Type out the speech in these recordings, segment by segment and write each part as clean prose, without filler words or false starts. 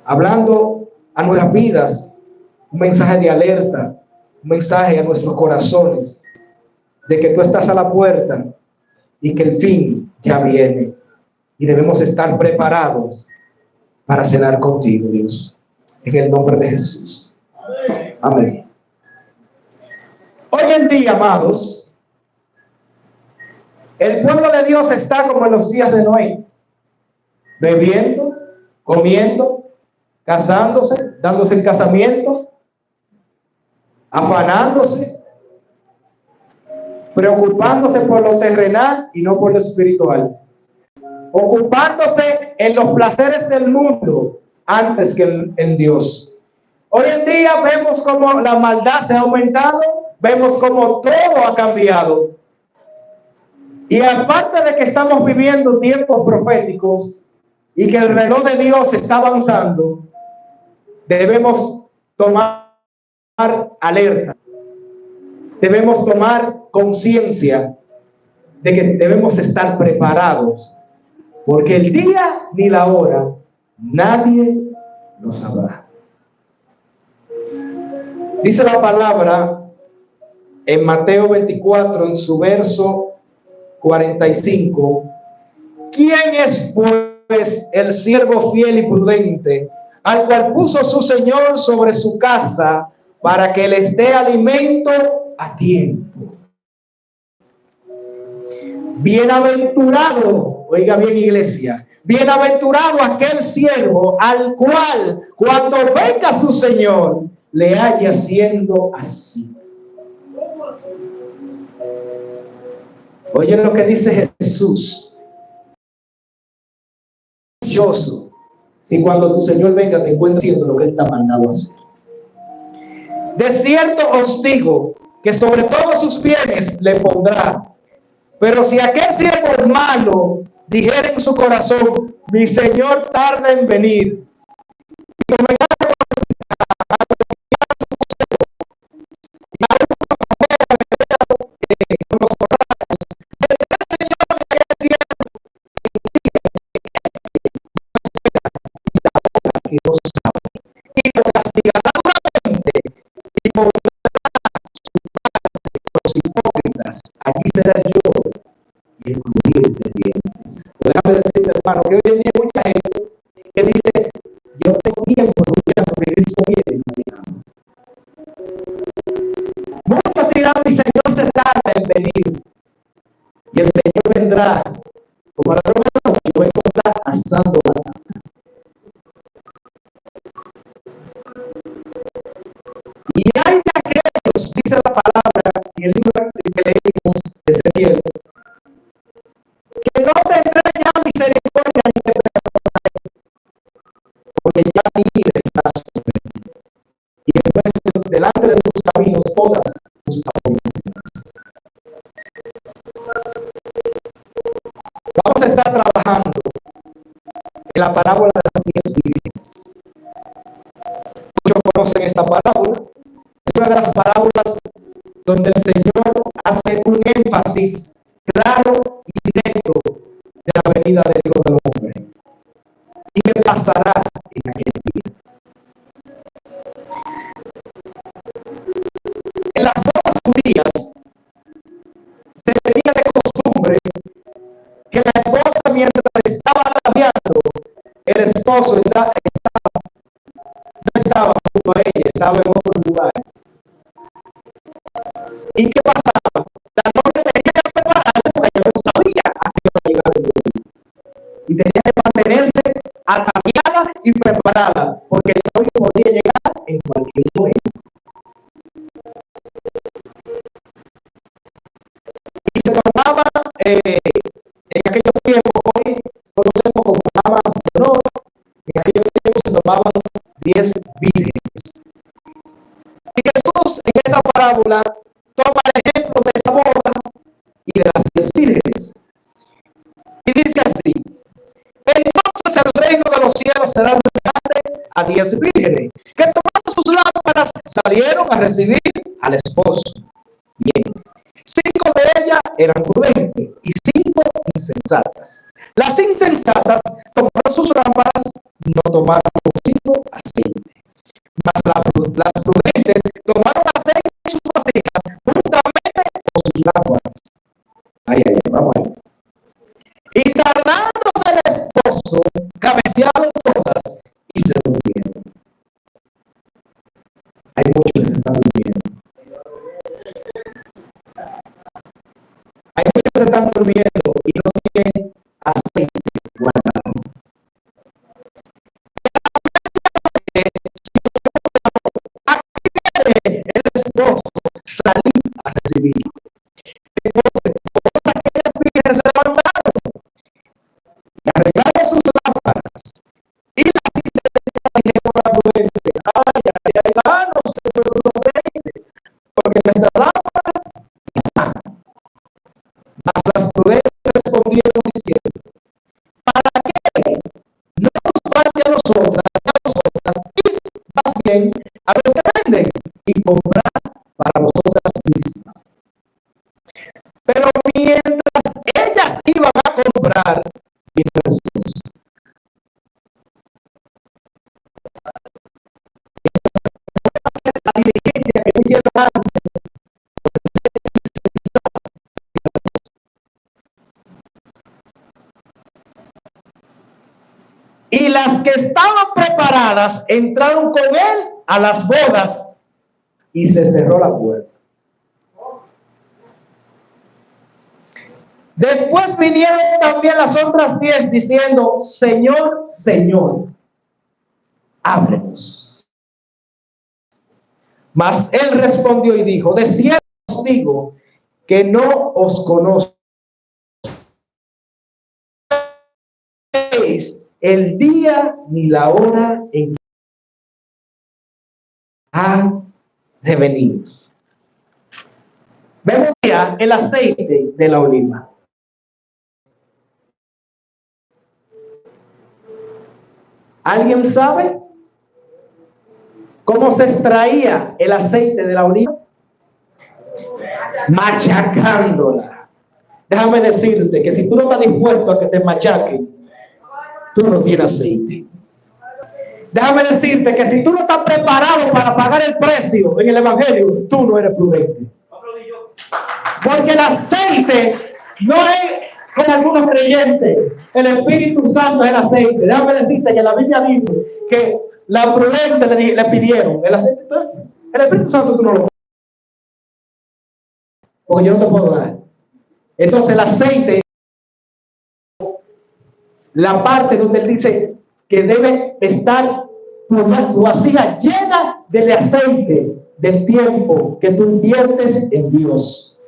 hablando a nuestras vidas un mensaje de alerta, un mensaje a nuestros corazones de que tú estás a la puerta y que el fin ya viene y debemos estar preparados para cenar contigo, Dios, en el nombre de Jesús. Amén. Hoy en día, amados, el pueblo de Dios está como en los días de Noé, bebiendo, comiendo, casándose, dándose en casamiento, afanándose, preocupándose por lo terrenal y no por lo espiritual, ocupándose en los placeres del mundo antes que en Dios. Hoy en día vemos como la maldad se ha aumentado, vemos como todo ha cambiado. Y aparte de que estamos viviendo tiempos proféticos y que el reloj de Dios está avanzando, debemos tomar alerta, debemos tomar conciencia de que debemos estar preparados, porque el día ni la hora nadie lo sabrá. Dice la palabra en Mateo 24, en su verso 45, ¿quién es pues el siervo fiel y prudente, al cual puso su Señor sobre su casa para que les dé alimento a tiempo? Bienaventurado, oiga bien, iglesia, bienaventurado aquel siervo al cual cuando venga su Señor le haya haciendo así. Oye lo que dice Jesús. Dichoso si cuando tu Señor venga te encuentre haciendo lo que Él te ha mandado a hacer. De cierto os digo que sobre todos sus bienes le pondrá. Pero si aquel siervo malo dijera en su corazón, mi Señor tarda en venir, y comenzara y lo castigará duramente y pondrá los hipócritas. Allí será yo y el crujir de dientes. Déjame decirte, hermano, que hoy en día hay mucha gente que dice, yo tengo tiempo escuchando que Cristo viene manejando. Muchos dirán, mi Señor se tarda en venir. Y el Señor vendrá, como la broma de la noche, lo encontrará asando la tarta. Y hay de aquellos, dice la palabra en el libro que leímos de Ezequiel, que no tendrán ya misericordia ni de perdón, porque ya mi ira está sobre ti, y he puesto delante de tus caminos todas tus abominaciones. Vamos a estar trabajando en la parábola de las 10 vírgenes. Muchos conocen esta parábola. Es una de las parábolas donde el Señor hace un énfasis claro y directo de la venida del Hijo del Hombre y qué pasará en aquel día. En las bodas judías se tenía de costumbre que la esposa, mientras estaba ataviando, el esposo no estaba junto a ella, estaba en otros lugares. ¿Y qué pasaba? La novia tenía que prepararse porque ella no sabía a qué iba a llegar el novio. Y tenía que mantenerse ataviada y preparada, porque el novio podía llegar en cualquier momento. Y se tomaba, en aquellos tiempos, hoy conocemos como damas de honor, en aquellos tiempos se tomaban 10 vírgenes. Y Jesús en esta parábola toma el ejemplo de esa boda y de las 10 vírgenes. Y dice así: entonces el reino de los cielos será semejante a 10 vírgenes, que tomando sus lámparas salieron a recibir al esposo. Bien, 5 de ellas eran prudentes y 5 insensatas. Las insensatas tomaron sus lámparas, no tomaron consigo aceite. Mas las prudentes tomaron aceite en sus vasijas, juntamente con sus lámparas. Ay, ay, ay, vamos ahí. Y tardándose el esposo, cabecearon todas y se durmieron. Hay muchos que se están durmiendo. Hay muchos que se están durmiendo y no tienen aceite guardado. El esposo salir a recibir. Entonces, todas aquellas vírgenes se levantaron y arreglaron sus lámparas. Y las insensatas dijeron a la prudente: ay, ay, ay, danos de nuestro aceite, porque nuestra lámpara se apaga. Mas las prudentes respondieron diciendo: ¿para qué no nos falte a nosotras y más bien a los que venden y comprar para vosotras mismas? Pero mientras ellas iban a comprar, vino Jesús. La diligencia que no hicieron antes. Y las que estaban preparadas entraron con él a las bodas y se cerró la puerta. Después vinieron también las otras 10 diciendo: Señor, Señor, ábrenos. Mas él respondió y dijo: de cierto os digo que no os conozco el día ni la hora en que ha de venir. Vemos ya el aceite de la oliva. ¿Alguien sabe cómo se extraía el aceite de la oliva? Machacándola. Déjame decirte que si tú no estás dispuesto a que te machaquen, tú no tienes aceite. Déjame decirte que si tú no estás preparado para pagar el precio en el evangelio, tú no eres prudente. Porque el aceite no es con algunos creyentes. El Espíritu Santo es el aceite. Déjame decirte que la Biblia dice que la prudente le pidieron el aceite. El Espíritu Santo tú no lo puedes, porque yo no te puedo dar. Entonces el aceite, la parte donde él dice que debe estar tu vasija llena del aceite del tiempo que tú inviertes en Dios.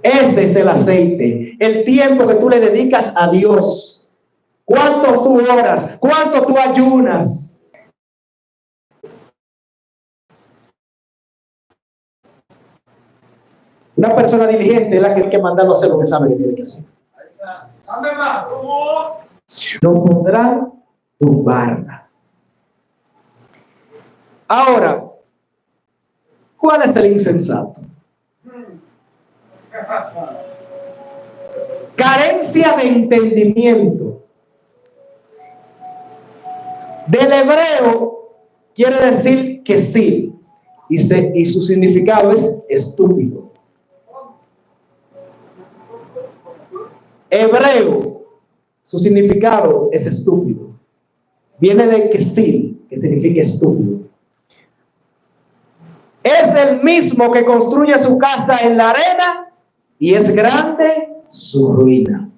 Ese es el aceite, el tiempo que tú le dedicas a Dios. ¿Cuánto tú oras? ¿Cuánto tú ayunas? Una persona diligente es la que hay que mandarlo a hacer lo que sabe que tiene que hacer. No podrán tumbarla. Ahora, ¿cuál es el insensato? Carencia de entendimiento. Del hebreo quiere decir que sí, y su significado es estúpido. Hebreo, su significado es estúpido. Viene de que sí, que significa estúpido. Es el mismo que construye su casa en la arena y es grande su ruina.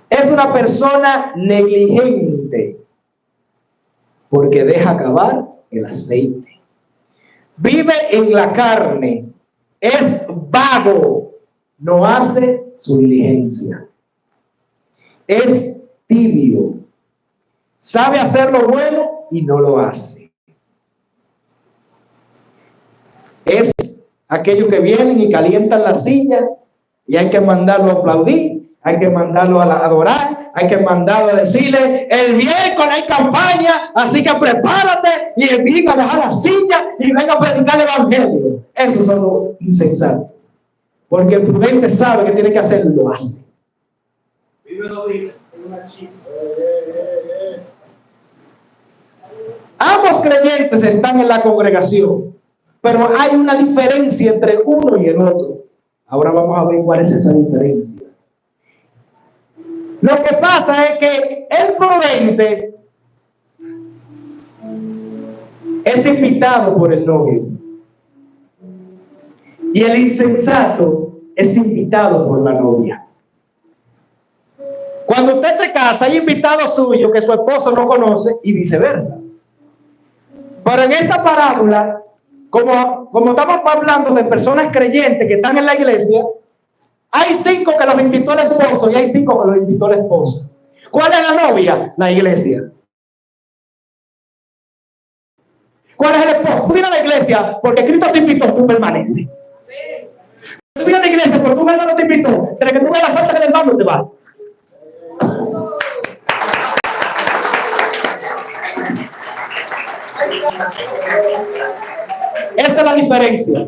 Es una persona negligente porque deja acabar el aceite. Vive en la carne, es vago, no hace su diligencia. Es tibio, sabe hacer lo bueno y no lo hace. Es aquellos que vienen y calientan la silla y hay que mandarlo a aplaudir, hay que mandarlo a adorar, hay que mandarlo a decirle: el miércoles hay campaña, así que prepárate y venga a dejar la silla y venga a predicar el evangelio. Esos son los insensatos. Porque el prudente sabe que tiene que hacerlo y lo hace. Ambos creyentes están en la congregación, pero hay una diferencia entre uno y el otro. Ahora vamos a ver cuál es esa diferencia. Lo que pasa es que el prudente es invitado por el novio y el insensato es invitado por la novia. Cuando usted se casa, hay invitados suyos que su esposo no conoce y viceversa. Pero en esta parábola, como estamos hablando de personas creyentes que están en la iglesia, hay 5 que los invitó el esposo y hay 5 que los invitó la esposa. ¿Cuál es la novia? La iglesia. ¿Cuál es el esposo? Tú vienes a la iglesia porque Cristo te invitó, tú permaneces. Tú vienes a la iglesia porque tu hermano no te invitó, desde que tú veas la falta del hermano te vas. Esa es la diferencia.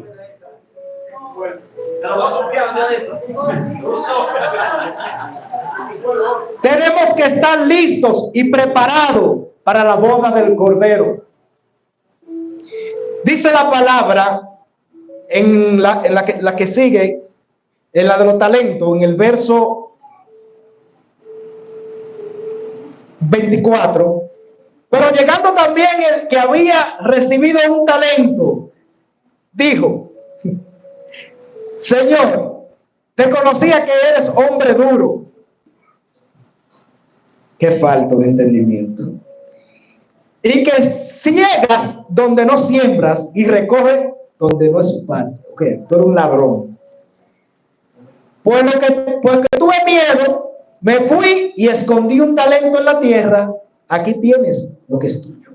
Tenemos que estar listos y preparados para la boda del Cordero. Dice la palabra en la que sigue, en la de los talentos, en el verso 24. Pero llegando también el que había recibido un talento, dijo: Señor, te conocía que eres hombre duro. Qué falta de entendimiento. Y que ciegas donde no siembras y recoges donde no esparces. Ok, tú eres un ladrón. Pues que tuve miedo, me fui y escondí un talento en la tierra. Aquí tienes lo que es tuyo.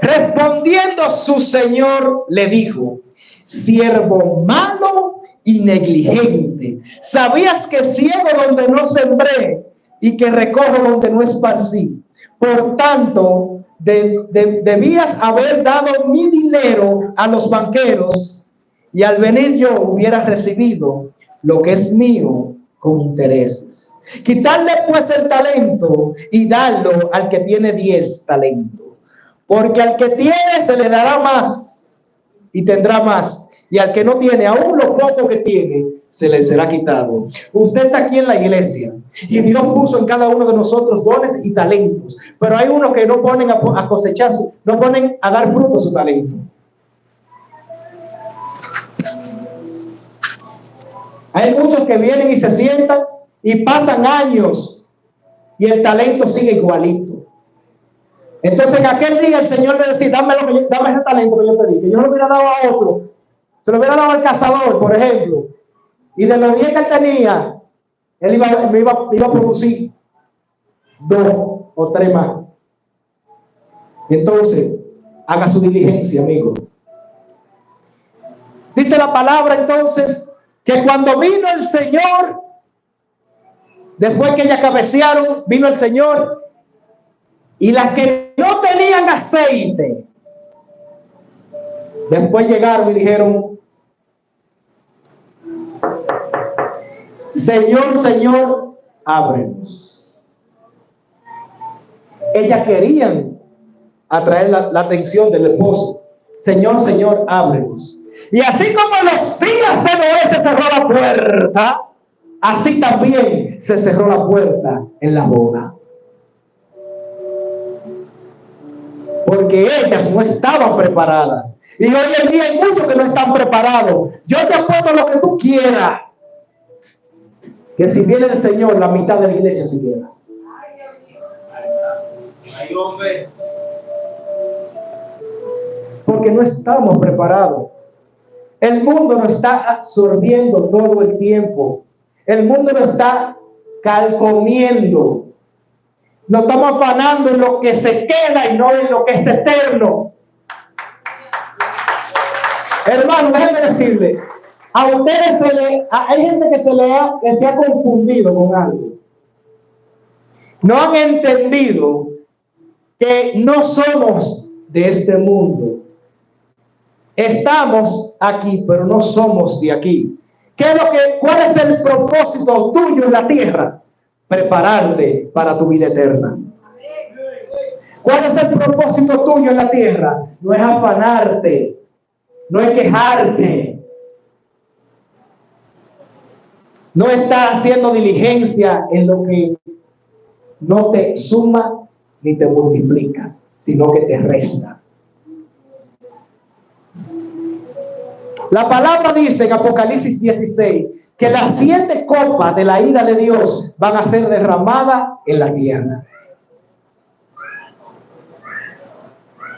Respondiendo su señor le dijo: siervo malo y negligente, ¿sabías que ciego donde no sembré y que recojo donde no esparcí? Por tanto, debías haber dado mi dinero a los banqueros, y al venir yo hubiera recibido lo que es mío con intereses. Quitarle pues el talento y darlo al que tiene 10 talentos. Porque al que tiene se le dará más y tendrá más. Y al que no tiene, aún lo poco que tiene, se le será quitado. Usted está aquí en la iglesia y Dios puso en cada uno de nosotros dones y talentos. Pero hay unos que no ponen a cosechar, no ponen a dar fruto su talento. Hay muchos que vienen y se sientan y pasan años y el talento sigue igualito. Entonces en aquel día el Señor le decía: dame ese talento que yo te di, que yo lo hubiera dado a otro, se lo hubiera dado al cazador, por ejemplo, y de los 10 que él tenía, él iba a producir 2 o 3 más. Entonces, haga su diligencia, amigo. Dice la palabra entonces que cuando vino el Señor, después que ya cabecearon, vino el Señor, y las que no tenían aceite, después llegaron y dijeron: Señor, Señor, ábrenos. Ellas querían atraer la atención del esposo. Señor, Señor, ábrenos. Y así como en los días de Noé se cerró la puerta, así también se cerró la puerta en la boda. Porque ellas no estaban preparadas. Y hoy en día hay muchos que no están preparados. Yo te apuesto lo que tú quieras, que si viene el Señor, la mitad de la iglesia se queda. Porque no estamos preparados. El mundo nos está absorbiendo todo el tiempo. El mundo nos está carcomiendo. Nos estamos afanando en lo que se queda y no en lo que es eterno. Hermano, déjenme decirle, a ustedes hay gente que se ha confundido con algo. No han entendido que no somos de este mundo. Estamos aquí, pero no somos de aquí. ¿Cuál es el propósito tuyo en la tierra? Prepararte para tu vida eterna. ¿Cuál es el propósito tuyo en la tierra? No es afanarte, no es quejarte, no está haciendo diligencia en lo que no te suma ni te multiplica, sino que te resta. La palabra dice en Apocalipsis 16 que las 7 copas de la ira de Dios van a ser derramadas en la tierra.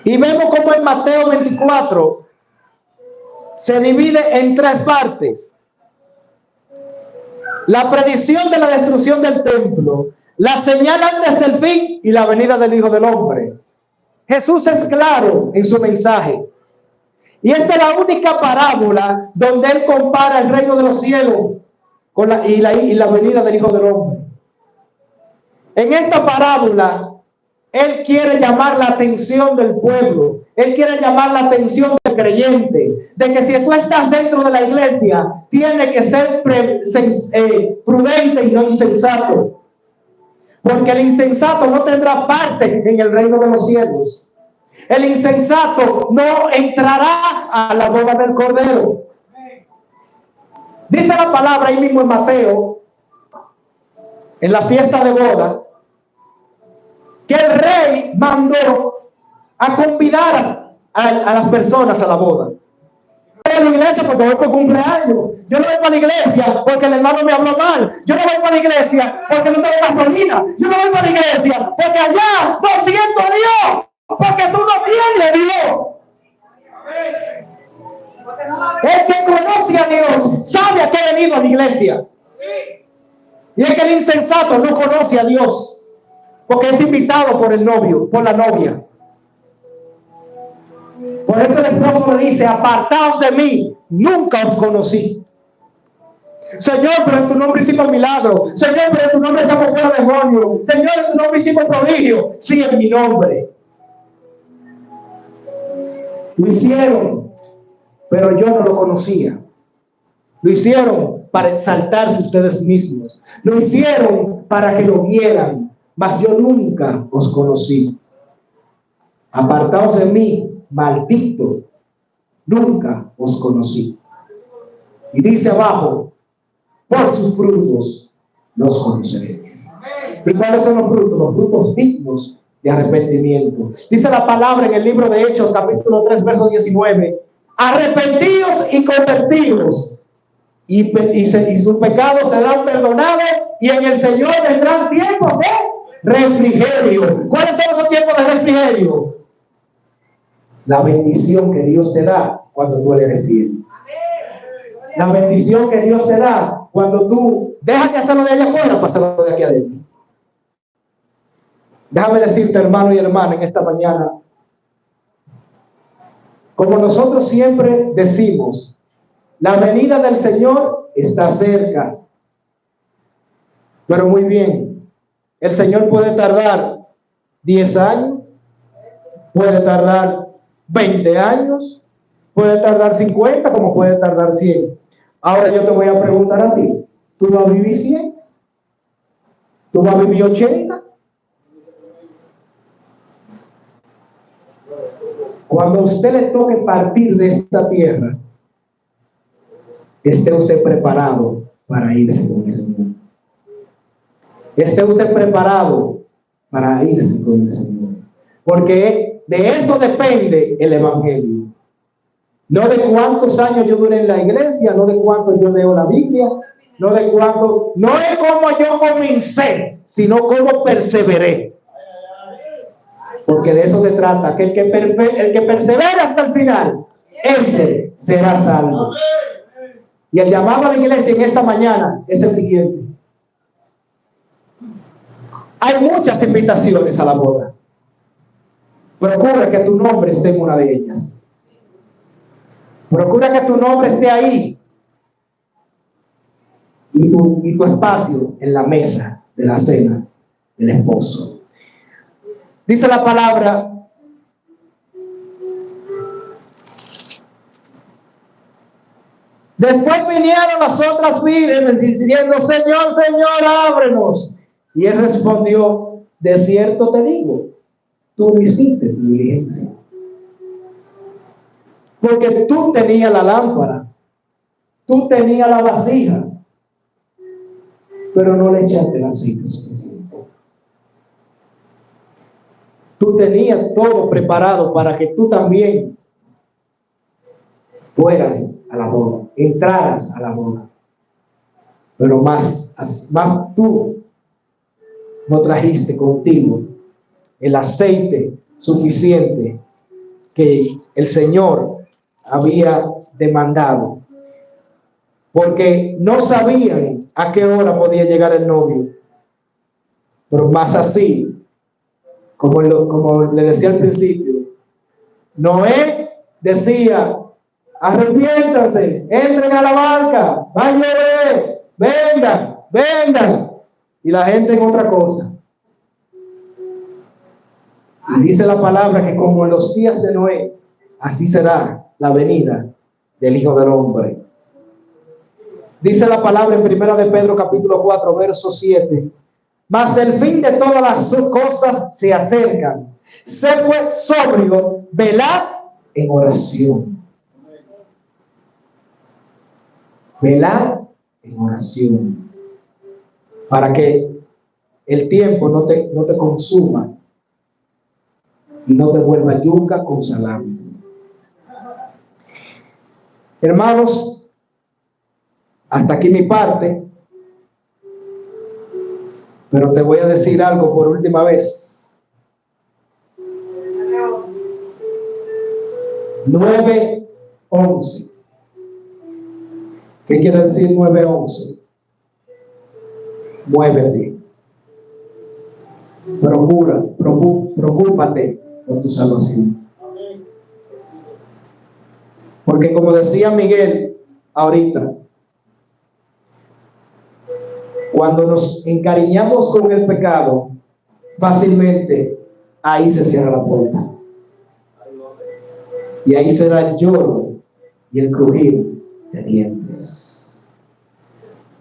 Y vemos como en Mateo 24 se divide en 3 partes. La predicción de la destrucción del templo, la señal antes del fin y la venida del Hijo del Hombre. Jesús es claro en su mensaje. Y esta es la única parábola donde él compara el reino de los cielos con la venida del Hijo del Hombre. En esta parábola, él quiere llamar la atención del pueblo. Él quiere llamar la atención del creyente. De que si tú estás dentro de la iglesia, tienes que ser prudente y no insensato. Porque el insensato no tendrá parte en el reino de los cielos. El insensato no entrará a la boda del Cordero. Dice la palabra ahí mismo en Mateo, en la fiesta de boda, que el rey mandó a convidar a las personas a la boda. Yo no voy a la iglesia porque voy por cumpleaños. Yo no voy para la iglesia porque el hermano me habló mal. Yo no voy para la iglesia porque no tengo gasolina. Yo no voy para la iglesia porque allá no siento a Dios. Porque tú no tienes Dios. El que conoce a Dios sabe a qué ha venido a la iglesia. Y es que el insensato no conoce a Dios porque es invitado por el novio, por la novia. Por eso el esposo le dice: apartaos de mí, nunca os conocí. Señor, pero en tu nombre hicimos milagro. Señor, pero en tu nombre echamos fuera demonios. Señor, en tu nombre hicimos prodigio. Sí, en mi nombre. Lo hicieron, pero yo no lo conocía. Lo hicieron para exaltarse ustedes mismos. Lo hicieron para que lo vieran, mas yo nunca os conocí. Apartaos de mí, maldito, nunca os conocí. Y dice abajo: por sus frutos los conoceréis. ¿Y cuáles son los frutos? Los frutos dignos de arrepentimiento. Dice la palabra en el libro de Hechos, capítulo 3, verso 19: arrepentíos y convertíos, y sus pecados serán perdonados, y en el Señor vendrán tiempos de refrigerio. ¿Cuáles son esos tiempos de refrigerio? La bendición que Dios te da cuando tú eres fiel. La bendición que Dios te da cuando tú dejas de hacerlo de allá afuera para hacerlo de aquí adentro. Déjame decirte, hermano y hermana, en esta mañana, como nosotros siempre decimos, la venida del Señor está cerca. Pero muy bien, el Señor puede tardar 10 años, puede tardar 20 años, puede tardar 50, como puede tardar 100. Ahora yo te voy a preguntar a ti: ¿tú vas a vivir 100? ¿Tú vas a vivir 80? Cuando a usted le toque partir de esta tierra, esté usted preparado para irse con el Señor. Esté usted preparado para irse con el Señor. Porque de eso depende el Evangelio. No de cuántos años yo duré en la iglesia, no de cuánto yo leo la Biblia, no de cuánto, no es cómo yo comencé, sino cómo perseveré. Porque de eso se trata, que el que persevera hasta el final, ese será salvo. Y el llamado a la iglesia en esta mañana es el siguiente: hay muchas invitaciones a la boda. Procura que tu nombre esté en una de ellas. Procura que tu nombre esté ahí. Y tu espacio en la mesa de la cena del esposo. Dice la palabra Después vinieron las otras vírgenes diciendo, Señor, Señor, ábrenos. Y él respondió, de cierto te digo, tú no hiciste tu diligencia. Porque tú tenías la lámpara, tú tenías la vasija, pero no le echaste el aceite suficiente. Tú tenías todo preparado para que tú también fueras a la boda, entraras a la boda. Pero más tú no trajiste contigo el aceite suficiente que el Señor había demandado, porque no sabían a qué hora podía llegar el novio. Pero más así, como le decía al principio, Noé decía, arrepiéntanse, entren a la barca, vayan, vengan, y la gente en otra cosa. Y dice la palabra que como en los días de Noé, así será la venida del Hijo del Hombre. Dice la palabra en 1 de Pedro capítulo 4 verso 7, mas el fin de todas las cosas se acercan. Sé pues sobrio, velad en oración. Velad en oración, para que el tiempo no te consuma y no te vuelva yuca con salami. Hermanos, hasta aquí mi parte, pero te voy a decir algo por última vez. 9:11. ¿Qué quiere decir 9:11? Muévete. Preocúpate por tu salvación. Porque como decía Miguel ahorita, cuando nos encariñamos con el pecado, fácilmente ahí se cierra la puerta. Y ahí será el lloro y el crujir de dientes.